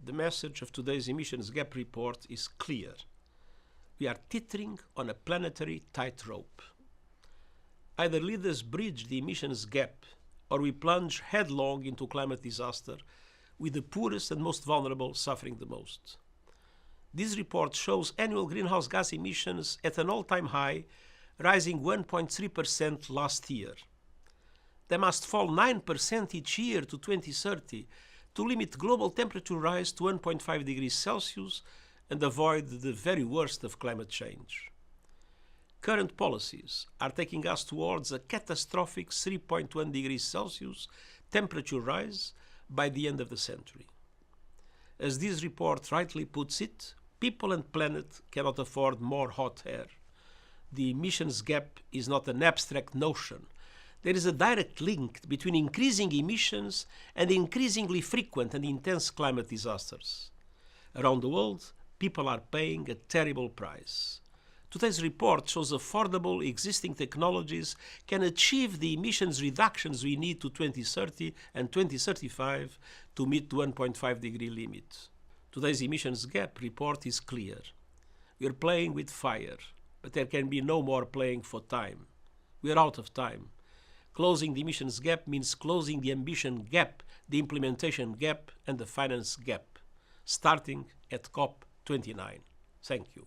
the message of today's emissions gap report is clear. We are teetering on a planetary tightrope. Either leaders bridge the emissions gap or we plunge headlong into climate disaster with the poorest and most vulnerable suffering the most. This report shows annual greenhouse gas emissions at an all-time high, rising 1.3% last year. They must fall 9% each year to 2030 to limit global temperature rise to 1.5 degrees Celsius and avoid the very worst of climate change. Current policies are taking us towards a catastrophic 3.1 degrees Celsius temperature rise by the end of the century. As this report rightly puts it, people and planet cannot afford more hot air. The emissions gap is not an abstract notion. There is a direct link between increasing emissions and increasingly frequent and intense climate disasters. Around the world, people are paying a terrible price. Today's report shows affordable existing technologies can achieve the emissions reductions we need to 2030 and 2035 to meet the 1.5 degree limit. Today's emissions gap report is clear. We are playing with fire, but there can be no more playing for time. We are out of time. Closing the emissions gap means closing the ambition gap, the implementation gap, and the finance gap, starting at COP29. Thank you.